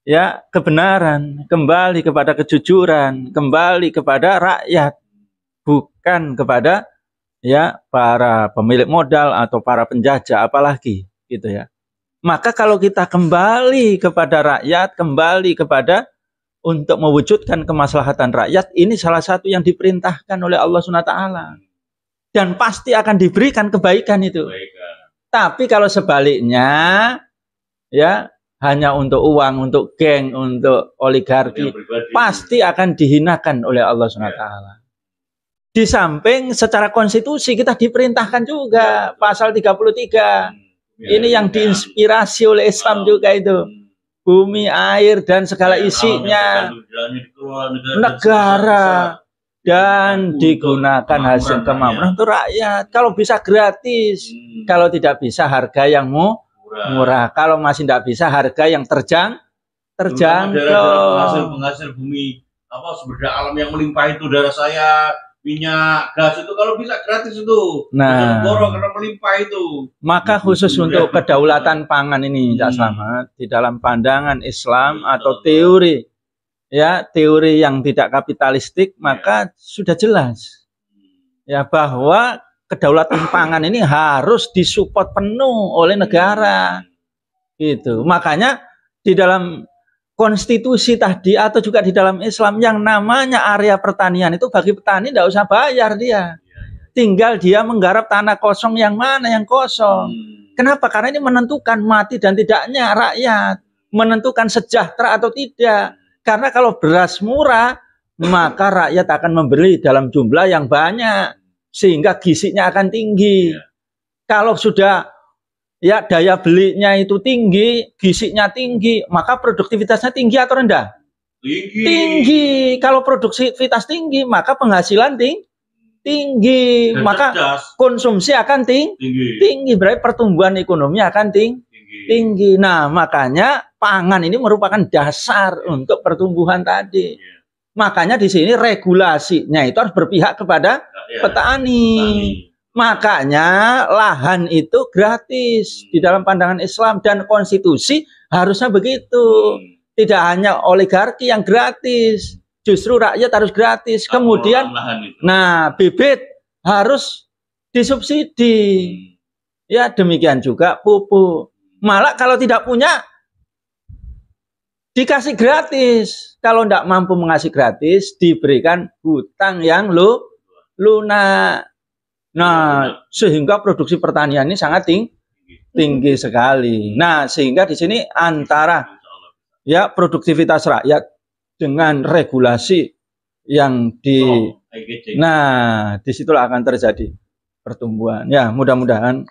C: ya kebenaran, kembali kepada kejujuran, kembali kepada rakyat, bukan kepada ya para pemilik modal atau para penjajah apalagi gitu ya. Maka kalau kita kembali kepada rakyat, kembali kepada untuk mewujudkan kemaslahatan rakyat, ini salah satu yang diperintahkan oleh Allah SWT. Dan pasti akan diberikan kebaikan itu. Tapi kalau sebaliknya ya hanya untuk uang, untuk geng, untuk oligarki, pasti akan dihinakan oleh Allah SWT. Di samping secara konstitusi kita diperintahkan juga pasal 33. Ini yang diinspirasi oleh Islam juga itu. Bumi, air, dan segala isinya negara dan digunakan hasil kemampuan untuk rakyat. Kalau bisa gratis, kalau tidak bisa harga yang murah. Kalau masih tidak bisa harga yang terjangkau.
A: Penghasil bumi, apa sumber daya alam yang melimpah itu daerah saya, minyak, gas itu kalau bisa gratis itu.
C: Nah,
A: karena melimpah itu.
C: Maka khusus untuk kedaulatan pangan ini, Cak Slamet, di dalam pandangan Islam atau teori, ya teori yang tidak kapitalistik, maka sudah jelas, ya bahwa kedaulatan pangan ini harus disupport penuh oleh negara, gitu. Makanya di dalam konstitusi tadi atau juga di dalam Islam yang namanya area pertanian itu bagi petani tidak usah bayar dia. Tinggal dia menggarap tanah kosong yang mana yang kosong. Kenapa? Karena ini menentukan mati dan tidaknya rakyat. Menentukan sejahtera atau tidak. Karena kalau beras murah, maka rakyat akan membeli dalam jumlah yang banyak. Sehingga gizinya akan tinggi. Kalau sudah ya daya belinya itu tinggi, gizinya tinggi, maka produktivitasnya tinggi atau rendah? Tinggi. Kalau produktivitas tinggi, maka penghasilan tinggi. Maka konsumsi akan tinggi. Berarti pertumbuhan ekonomi akan tinggi. Nah, makanya pangan ini merupakan dasar untuk pertumbuhan tadi. Makanya di sini regulasinya itu harus berpihak kepada petani. Makanya lahan itu gratis di dalam pandangan Islam dan konstitusi harusnya begitu. Tidak hanya oligarki yang gratis, justru rakyat harus gratis. Kemudian, nah bibit harus disubsidi. Ya demikian juga pupuk. Malah kalau tidak punya dikasih gratis. Kalau tidak mampu mengasih gratis, diberikan hutang yang lunak. Nah, sehingga produksi pertanian ini sangat tinggi sekali. Nah, sehingga di sini antara ya produktivitas rakyat dengan regulasi yang nah, disitulah akan terjadi pertumbuhan. Ya, mudah-mudahan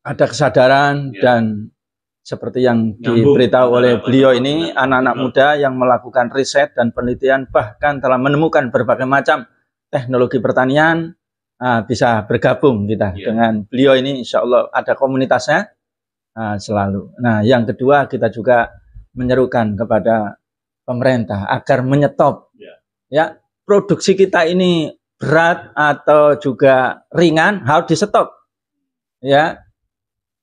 C: ada kesadaran dan seperti yang diberitahu oleh beliau ini, anak-anak muda yang melakukan riset dan penelitian bahkan telah menemukan berbagai macam teknologi pertanian. Bisa bergabung kita dengan beliau ini, insya Allah ada komunitasnya selalu. Nah, yang kedua kita juga menyerukan kepada pemerintah agar menyetop ya produksi kita ini berat atau juga ringan harus disetop ya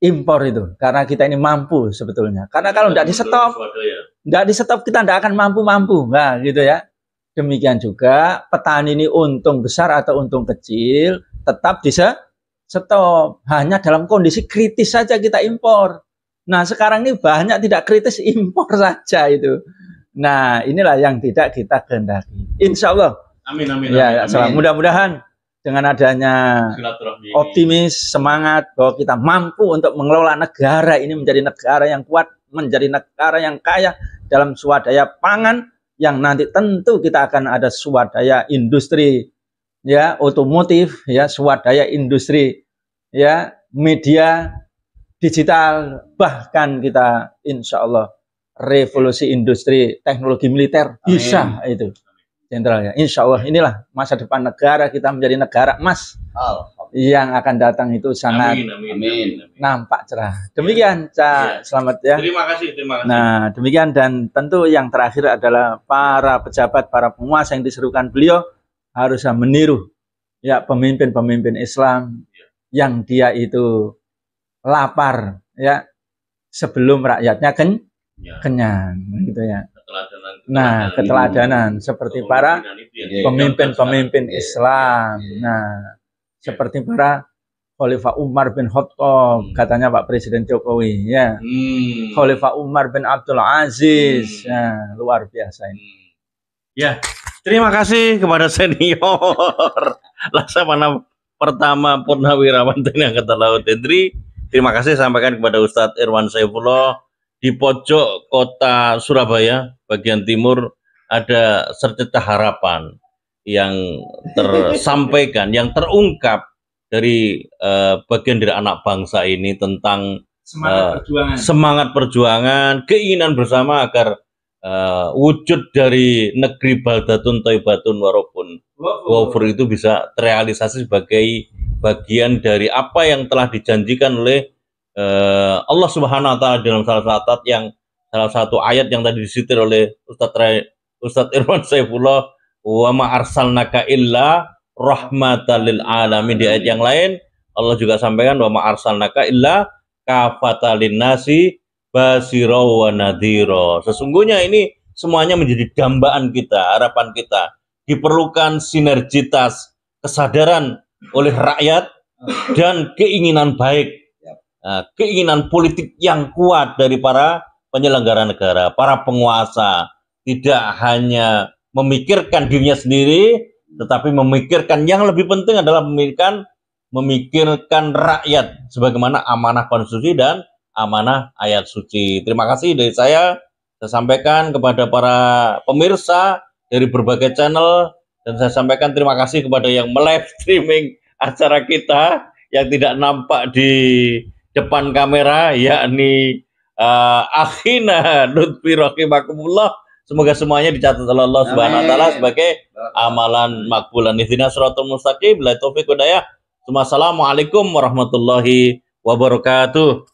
C: impor itu karena kita ini mampu sebetulnya. Karena kalau tidak disetop kita tidak akan mampu. Nah, gitu ya. Demikian juga petani ini untung besar atau untung kecil tetap stop. Hanya dalam kondisi kritis saja kita impor. Nah sekarang ini banyak tidak kritis impor saja itu. Nah inilah yang tidak kita kehendaki. Insya Allah
A: Amin, amin,
C: Ya,
A: amin.
C: mudah-mudahan dengan adanya
A: Silaturahmi.
C: optimis, semangat bahwa kita mampu untuk mengelola negara ini menjadi negara yang kuat, menjadi negara yang kaya dalam swadaya pangan yang nanti tentu kita akan ada swadaya industri ya otomotif ya, swadaya industri ya, media digital, bahkan kita insya Allah revolusi industri teknologi militer bisa itu. Jenderal ya, insya Allah inilah masa depan negara kita menjadi negara emas yang akan datang itu sangat nampak cerah. Demikian Cak Selamat ya.
A: Terima kasih, terima kasih.
C: Nah demikian, dan tentu yang terakhir adalah para pejabat, para penguasa yang diserukan beliau harus meniru ya pemimpin-pemimpin Islam yang dia itu lapar ya sebelum rakyatnya kenyang gitu ya. Nah, keteladanan seperti para pemimpin-pemimpin Islam. Nah, seperti para Khalifah Umar bin Khattab, katanya Pak Presiden Jokowi, ya. Khalifah Umar bin Abdul Aziz, ya, luar biasa ini.
A: Ya, terima kasih kepada senior Laksamana Pertama Purnawirawan TNI Angkatan Laut Hendri. Terima kasih sampaikan kepada Ustadz Irwan Saifullah. Di pojok kota Surabaya bagian timur ada secercah harapan yang tersampaikan, yang terungkap dari bagian dari anak bangsa ini tentang semangat perjuangan, keinginan bersama agar wujud dari negeri baldatun thayyibatun warabun ghafur itu bisa terrealisasi sebagai bagian dari apa yang telah dijanjikan oleh Allah Subhanahu wa taala dalam salah satu ayat yang tadi disitir oleh Ustadz Irwan Saifullah, wa ma arsalnaka illa rahmatan lil alamin. Di ayat yang lain Allah juga sampaikan wa ma arsalnaka illa kafatan linnasi basira wa nadhira. Sesungguhnya ini semuanya menjadi dambaan kita, harapan kita. Diperlukan sinergitas kesadaran oleh rakyat dan keinginan baik. Keinginan politik yang kuat dari para penyelenggara negara, para penguasa, tidak hanya memikirkan dirinya sendiri, tetapi memikirkan yang lebih penting adalah memikirkan rakyat sebagaimana amanah konstitusi dan amanah ayat suci. Terima kasih dari saya sampaikan kepada para pemirsa dari berbagai channel, dan saya sampaikan terima kasih kepada yang live streaming acara kita yang tidak nampak di depan kamera, yakni akhina Lutfi rahimakumullah. Semoga semuanya dicatat oleh Allah Subhanahu wa taala sebagai amalan makbulan. Ihdinas shiratal mustaqim. Billahi taufiq wa hidayah. Assalamualaikum warahmatullahi wabarakatuh.